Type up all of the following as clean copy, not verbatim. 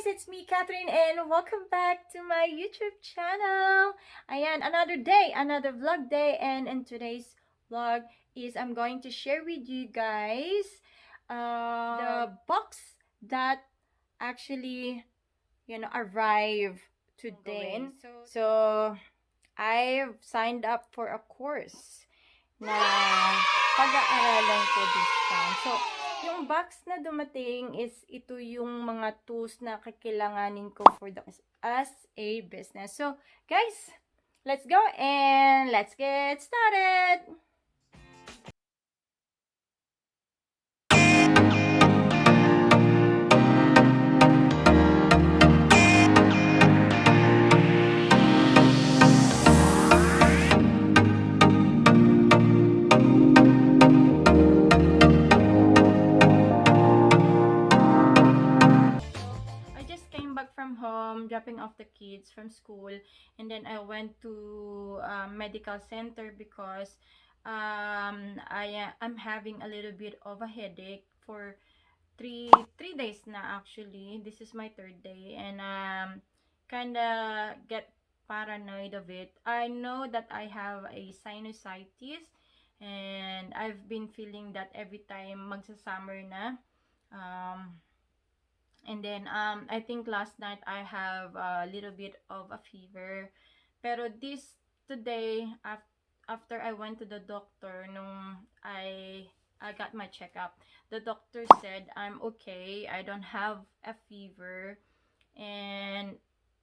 guys! It's me, Catherine, and welcome back to my YouTube channel. Ayan, another day, another vlog day, and in today's vlog is I'm going to share with you guys the box that actually, arrived today. So, I've signed up for a course na pag-aaralan ko this time. So, yung box na dumating is ito yung mga tools na kakailanganin ko for the as a business. So, guys, let's go and let's get started! I just came back from home, dropping off the kids from school, and then I went to medical center because I'm having a little bit of a headache for three days now. Actually, this is my third day, and kind of get paranoid of it. I know that I have a sinusitis, and I've been feeling that every time magsa-summer na. And then I think last night I have a little bit of a fever. Pero this today after I went to the doctor nung I got my checkup, the doctor said I'm okay. I don't have a fever, and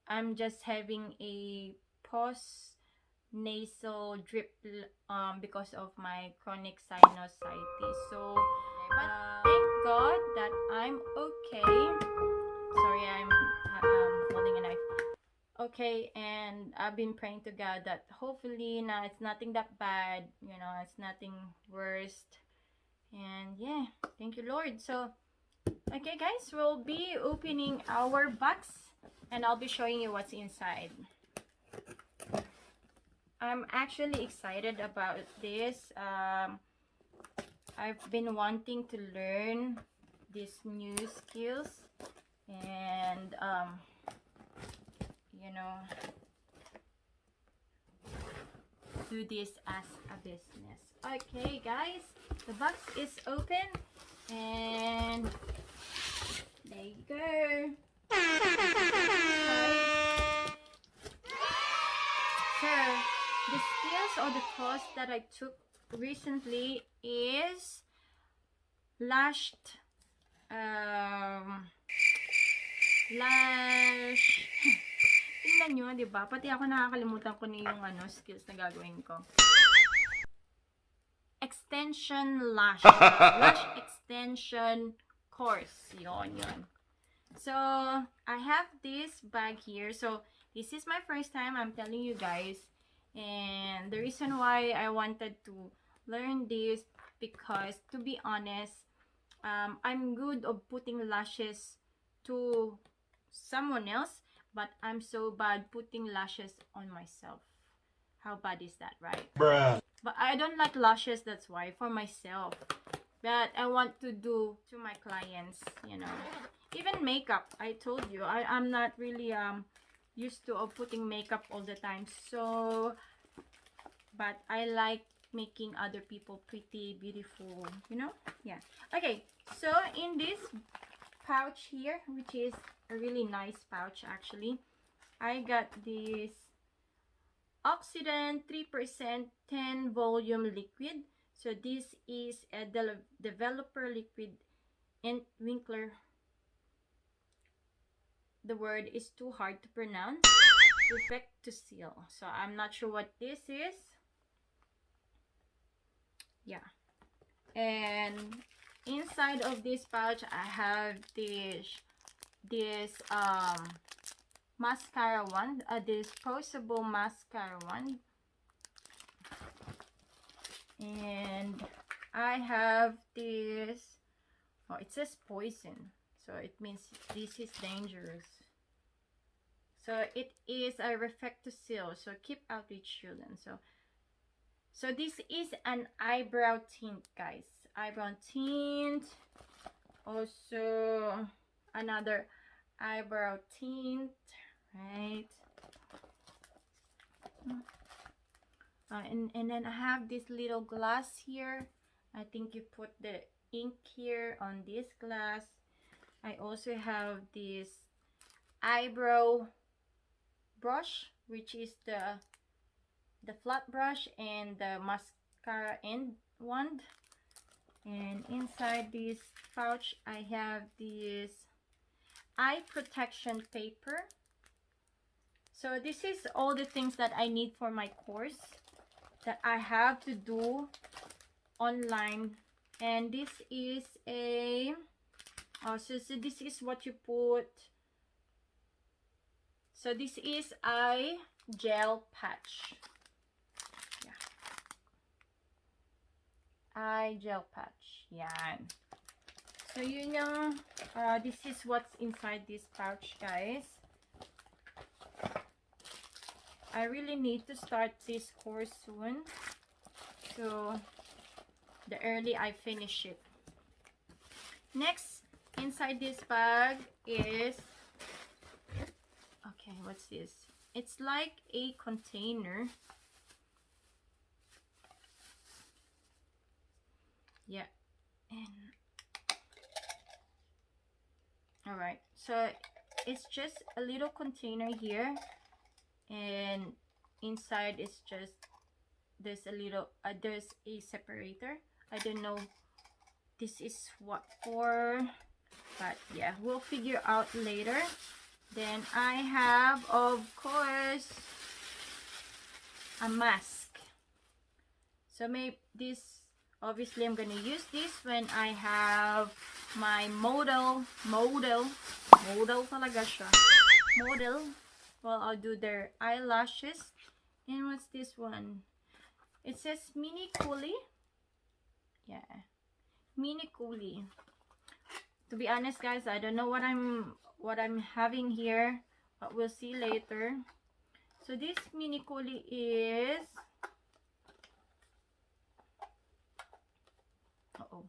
I'm just having a post nasal drip because of my chronic sinusitis. So but thank God that I'm okay. Sorry, I'm holding a knife. Okay, and I've been praying to God that hopefully now it's nothing that bad, it's nothing worse. And yeah, thank you, Lord. So, okay, guys, we'll be opening our box and I'll be showing you what's inside. I'm actually excited about this. I've been wanting to learn these new skills and do this as a business. Okay, guys, the box is open and there you go. So the skills or the course that I took recently is lash tingnan nyo, diba? Pati ako nakakalimutan ko na yung skills na gagawin ko. Extension lash. Lash extension course. Yon. So, I have this bag here. So, this is my first time, I'm telling you guys. And the reason why I wanted to learn this, because to be honest, I'm good of putting lashes to someone else, but I'm so bad putting lashes on myself. How bad is that, right? Bruh. But I don't like lashes, that's why, for myself. But I want to do to my clients, Even makeup, I told you, I'm not really used to putting makeup all the time. So, but I like making other people pretty, beautiful, Yeah. Okay, so in this pouch here, which is a really nice pouch actually, I got this Oxidant 3% 10 volume liquid. So this is a developer liquid and Winkler. The word is too hard to pronounce. Perfect to seal. So I'm not sure what this is. Yeah. And inside of this pouch I have this mascara wand, a disposable mascara wand, and I have this, it says poison, so it means this is dangerous. So it is a Reflecto-Seal, so keep out with children. So this is an eyebrow tint, guys. Eyebrow tint. Also another eyebrow tint, right? And then I have this little glass here. I think you put the ink here on this glass. I also have this eyebrow brush, which is the flat brush and the mascara end wand. And inside this pouch I have this eye protection paper. So this is all the things that I need for my course that I have to do online. And this is a so this is what you put. So this is eye gel patch. Yeah. Eye gel patch. Yan. So you know, this is what's inside this pouch, guys. I really need to start this course soon, so the early I finish it. Next, inside this bag is, okay, what's this? It's like a container. Yeah. And all right, so it's just a little container here, and inside is just there's a little there's a separator. I don't know this is what for, but yeah, we'll figure out later. Then I have, of course, a mask. So maybe this, obviously I'm gonna use this when I have my model talaga siya. Model. Well, I'll do their eyelashes. And what's this one? It says Mini Coolie. Yeah, Mini Coolie. To be honest, guys, I don't know what I'm having here, but we'll see later. So this Mini Coolie is, uh-oh,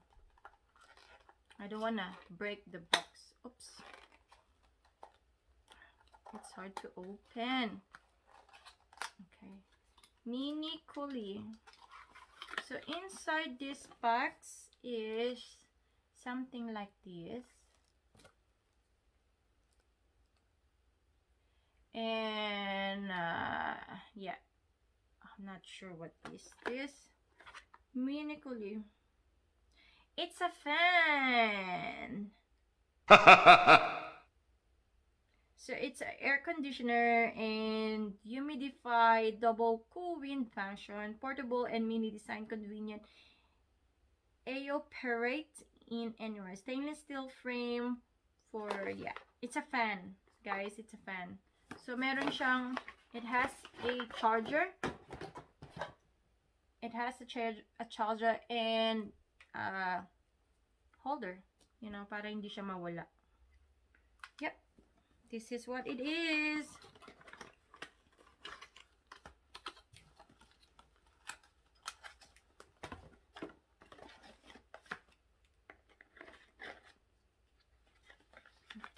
I don't wanna break the box. Oops, it's hard to open. Okay, Mini Coolie. So inside this box is something like this, and yeah, I'm not sure what this is. Mini Coolie. It's a fan. So it's an air conditioner and humidify, double cool wind function, portable and mini design, convenient, operate in anywhere. Stainless steel frame for, yeah, it's a fan, guys. It's a fan. So meron siyang, it has a charger. It has a charger and holder, you know, para hindi siya mawala. Yep, this is what it is.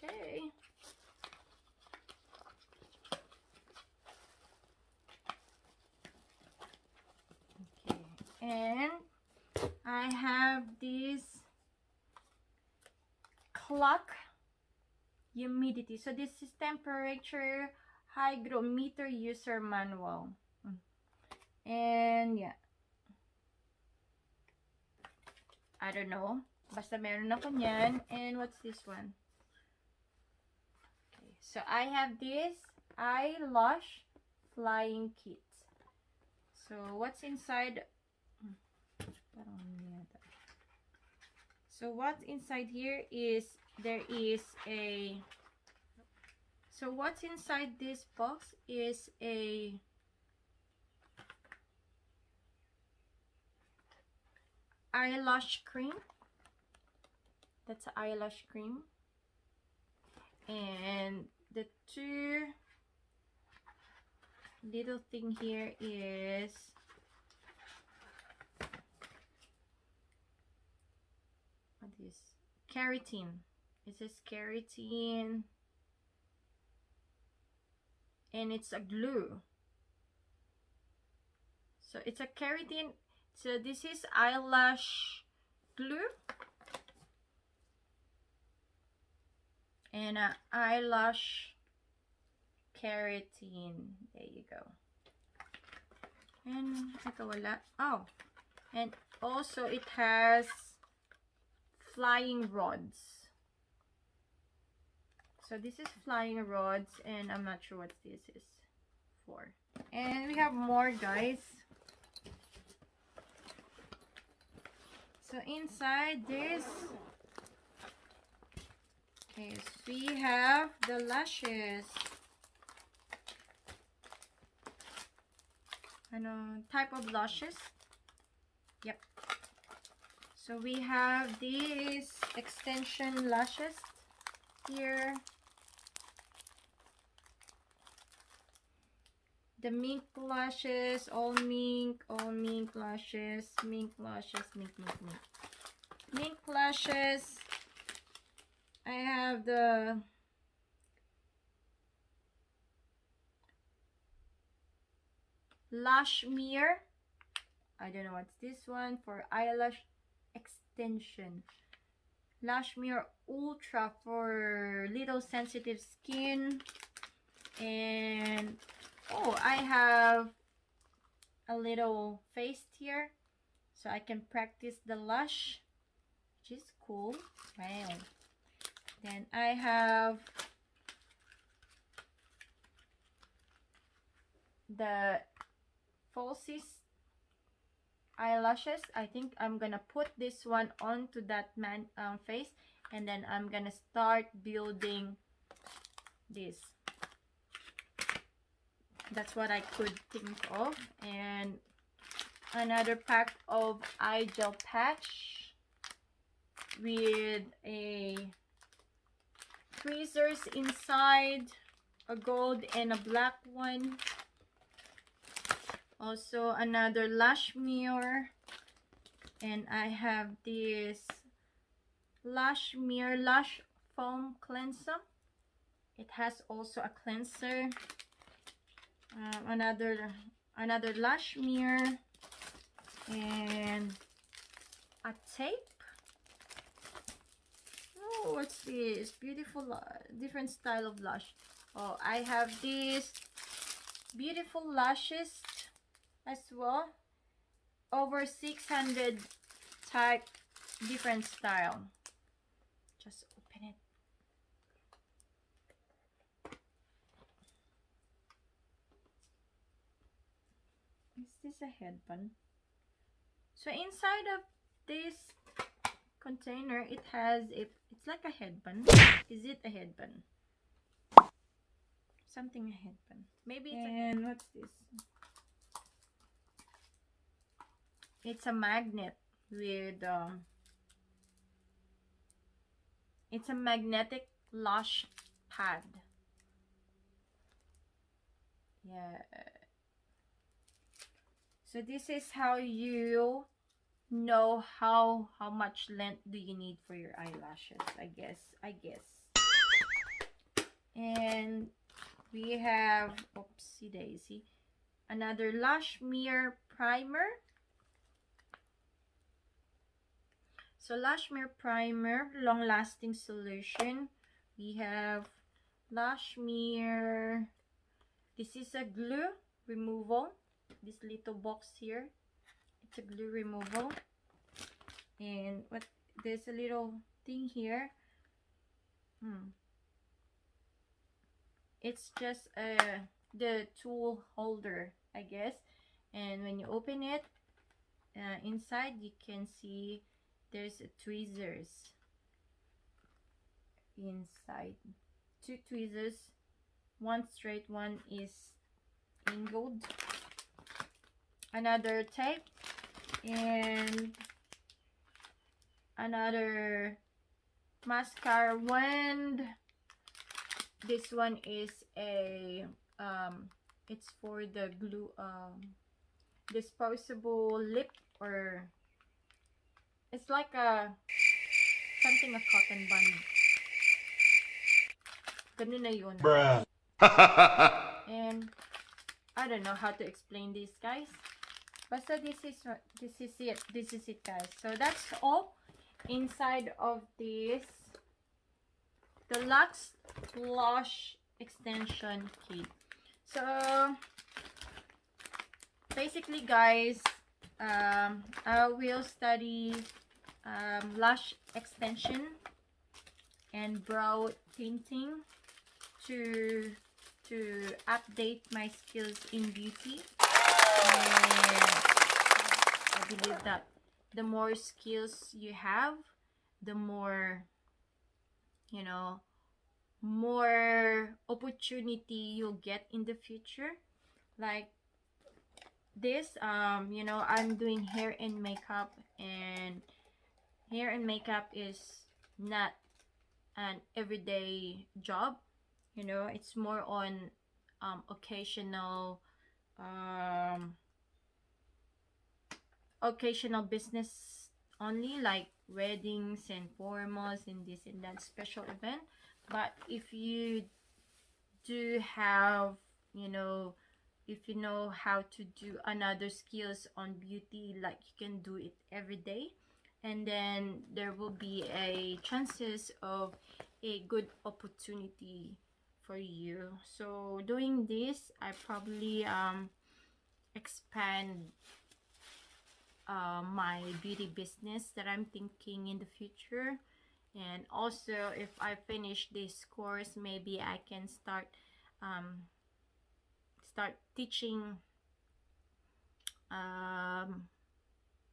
Okay. Okay, and I have this clock humidity. So this is temperature hygrometer user manual. And yeah, I don't know, basta meron ako niyan. And what's this one? Okay, so I have this eyelash flying kit. So what's inside? So what's inside here is, there is a, so what's inside this box is a eyelash cream. That's an eyelash cream. And the two little thing here is, what is keratin. It says keratin. and it's a glue. So it's a keratin. So this is eyelash glue and a eyelash keratin. There you go. And ito wala. Oh, and also it has flying rods. So this is flying rods, and I'm not sure what this is for. And we have more, guys. So inside this, okay, we have the lashes. Type of lashes. Yep. So we have these extension lashes here. The mink lashes, all mink lashes, mink lashes, mink lashes. I have the Lashmere. I don't know what's this one for eyelash extension. Lashmere Ultra for little sensitive skin. And oh, I have a little face here, so I can practice the lash, which is cool. Wow. Then I have the falsies eyelashes. I think I'm gonna put this one onto that face, and then I'm gonna start building this. That's what I could think of. And another pack of eye gel patch with a tweezers inside, a gold and a black one. Also another Lashmere, and I have this Lashmere Lash Foam Cleanser. It has also a cleanser. Another Lashmere, and a tape. Oh, what's this? Beautiful, different style of lash. Oh, I have these beautiful lashes as well. Over 600 type, different style. Just open it. Is this a headband? So inside of this container, it has it's like a headband. Is it a headband? Something a headband. Maybe it's and what's this? It's a magnet with it's a magnetic lash pad. Yeah. So this is how you know how much length do you need for your eyelashes, I guess. And we have, oopsie daisy, another Lashmere primer. So Lashmere primer, long lasting solution. We have Lashmere, this is a glue removal. This little box here, it's a glue removal. And what, there's a little thing here. It's just the tool holder, I guess. And when you open it, inside you can see there's tweezers inside. 2 tweezers, one straight, one is angled. Another tape and another mascara wand. This one is a it's for the glue disposable lip, or it's like a something, a cotton band. Ganun na yun. Bruh. And I don't know how to explain this, guys. But so this is it, guys. So that's all inside of this, the Lux Blush Extension Kit. So basically, guys, I will study lash extension and brow tinting to update my skills in beauty. And I believe that the more skills you have, the more, you know, more opportunity you'll get in the future. Like this, you know, I'm doing hair and makeup, and hair and makeup is not an everyday job. You know, it's more on occasional business only, like weddings and formals and this and that special event. But if you do have, you know, if you know how to do another skills on beauty, like you can do it every day, and then there will be a chances of a good opportunity for you. So doing this, I probably expand my beauty business that I'm thinking in the future. And also, if I finish this course, maybe I can start teaching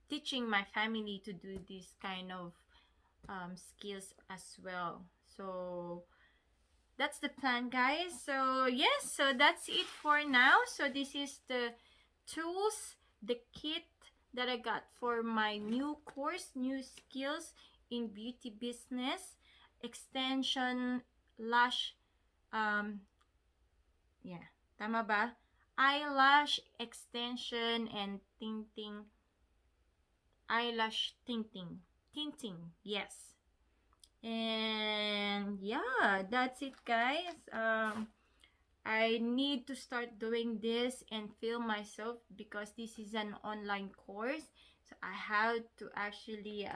teaching my family to do this kind of skills as well. So that's the plan, guys. So yes, so that's it for now. So this is the tools, the kit that I got for my new course, new skills in beauty business, extension, lash, yeah, tama ba? Eyelash extension and tinting, eyelash tinting, yes. And yeah, that's it, guys. I need to start doing this and film myself because this is an online course. So I have to actually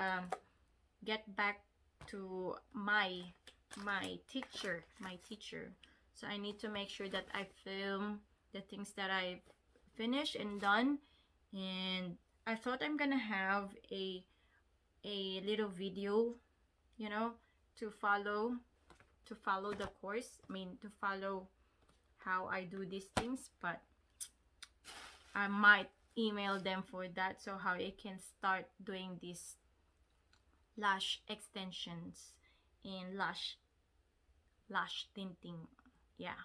get back to my teacher. So I need to make sure that I film the things that I've finished and done. And I thought I'm gonna have a little video, you know, to follow the course. I mean, to follow how I do these things, but I might email them for that, so how I can start doing these lash extensions and lash tinting. Yeah,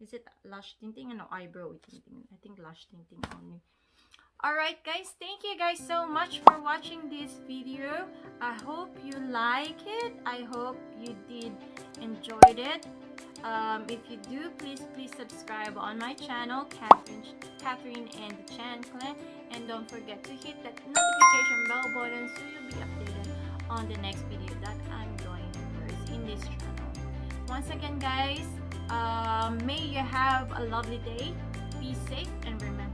is it lash tinting? No, eyebrow tinting. I think lash tinting only. Alright, guys, thank you guys so much for watching this video. I hope you like it. I hope you did enjoyed it. If you do, please subscribe on my channel, Catherine and the Chan Clan, and don't forget to hit that notification bell button so you'll be updated on the next video that I'm going to post in this channel. Once again, guys, may you have a lovely day. Be safe and remember